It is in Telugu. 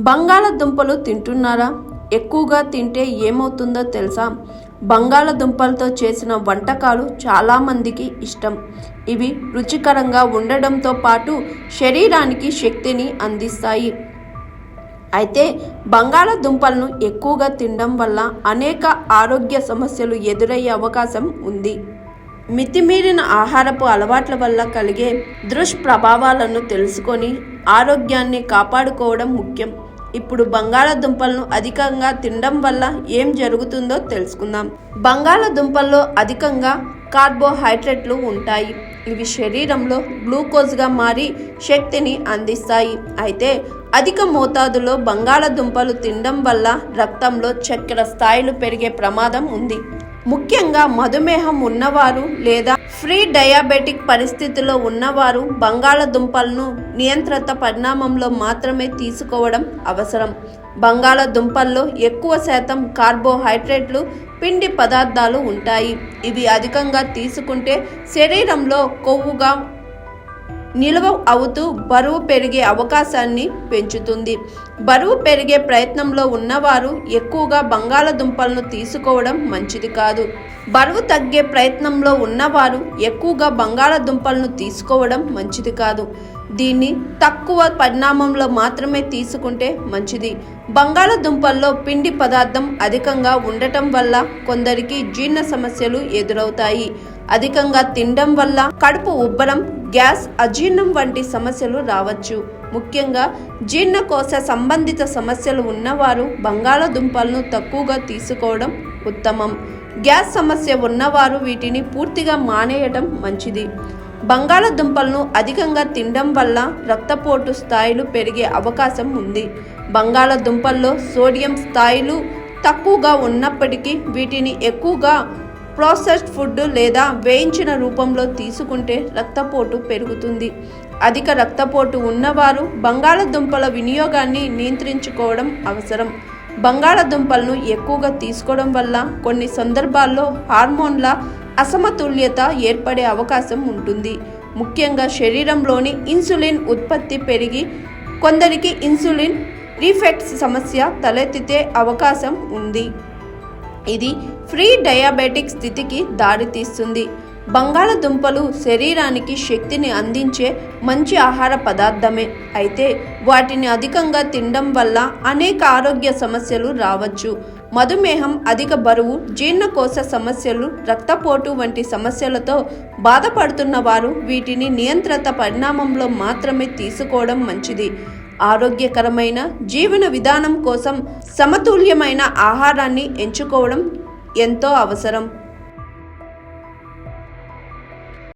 బంగాళదుంపలు తింటున్నారా? ఎక్కువగా తింటే ఏమవుతుందో తెలుసా? బంగాళదుంపలతో చేసిన వంటకాలు చాలామందికి ఇష్టం. ఇవి రుచికరంగా ఉండడంతో పాటు శరీరానికి శక్తిని అందిస్తాయి. అయితే బంగాళదుంపలను ఎక్కువగా తినడం వల్ల అనేక ఆరోగ్య సమస్యలు ఎదురయ్యే అవకాశం ఉంది. మితిమీరిన ఆహారపు అలవాట్ల వల్ల కలిగే దుష్ప్రభావాలను తెలుసుకొని ఆరోగ్యాన్ని కాపాడుకోవడం ముఖ్యం. ఇప్పుడు బంగాళదుంపలను అధికంగా తినడం వల్ల ఏం జరుగుతుందో తెలుసుకుందాం. బంగాళదుంపల్లో అధికంగా కార్బోహైడ్రేట్లు ఉంటాయి. ఇవి శరీరంలో గ్లూకోజ్గా మారి శక్తిని అందిస్తాయి. అయితే అధిక మోతాదులో బంగాళదుంపలు తినడం వల్ల రక్తంలో చక్కెర స్థాయిలు పెరిగే ప్రమాదం ఉంది. ముఖ్యంగా మధుమేహం ఉన్నవారు లేదా ప్రీ డయాబెటిక్ పరిస్థితిలో ఉన్నవారు బంగాళదుంపలను నియంత్రిత పరిమాణంలో మాత్రమే తీసుకోవడం అవసరం. బంగాళదుంపల్లో ఎక్కువ శాతం కార్బోహైడ్రేట్లు, పిండి పదార్థాలు ఉంటాయి. ఇవి అధికంగా తీసుకుంటే శరీరంలో కొవ్వుగా నిల్వ అవుతూ బరువు పెరిగే అవకాశాన్ని పెంచుతుంది. బరువు పెరిగే ప్రయత్నంలో ఉన్నవారు ఎక్కువగా బంగాళదుంపలను తీసుకోవడం మంచిది కాదు. బరువు తగ్గే ప్రయత్నంలో ఉన్నవారు ఎక్కువగా బంగాళదుంపలను తీసుకోవడం మంచిది కాదు. దీన్ని తక్కువ పరిమాణంలో మాత్రమే తీసుకుంటే మంచిది. బంగాళదుంపల్లో పిండి పదార్థం అధికంగా ఉండటం వల్ల కొందరికి జీర్ణ సమస్యలు ఎదురవుతాయి. అధికంగా తినడం వల్ల కడుపు ఉబ్బరం, గ్యాస్, అజీర్ణం వంటి సమస్యలు రావచ్చు. ముఖ్యంగా జీర్ణకోశ సంబంధిత సమస్యలు ఉన్నవారు బంగాళదుంపలను తక్కువగా తీసుకోవడం ఉత్తమం. గ్యాస్ సమస్య ఉన్నవారు వీటిని పూర్తిగా మానేయడం మంచిది. బంగాళదుంపలను అధికంగా తినడం వల్ల రక్తపోటు స్థాయిలు పెరిగే అవకాశం ఉంది. బంగాళదుంపల్లో సోడియం స్థాయిలు తక్కువగా ఉన్నప్పటికీ వీటిని ఎక్కువగా ప్రాసెస్డ్ ఫుడ్ లేదా వేయించిన రూపంలో తీసుకుంటే రక్తపోటు పెరుగుతుంది. అధిక రక్తపోటు ఉన్నవారు బంగాళదుంపల వినియోగాన్ని నియంత్రించుకోవడం అవసరం. బంగాళదుంపలను ఎక్కువగా తీసుకోవడం వల్ల కొన్ని సందర్భాల్లో హార్మోన్ల అసమతుల్యత ఏర్పడే అవకాశం ఉంటుంది. ముఖ్యంగా శరీరంలోని ఇన్సులిన్ ఉత్పత్తి పెరిగి కొందరికి ఇన్సులిన్ రిఫ్లెక్స్ సమస్య తలెత్తితే అవకాశం ఉంది. ఇది ప్రీ డయాబెటిక్ స్థితికి దారితీస్తుంది. బంగాళదుంపలు శరీరానికి శక్తిని అందించే మంచి ఆహార పదార్థమే. అయితే వాటిని అధికంగా తినడం వల్ల అనేక ఆరోగ్య సమస్యలు రావచ్చు. మధుమేహం, అధిక బరువు, జీర్ణకోశ సమస్యలు, రక్తపోటు వంటి సమస్యలతో బాధపడుతున్న వారు వీటిని నియంత్రిత పరిమాణంలో మాత్రమే తీసుకోవడం మంచిది. ఆరోగ్యకరమైన జీవన విధానం కోసం సమతుల్యమైన ఆహారాన్ని ఎంచుకోవడం ఎంతో అవసరం.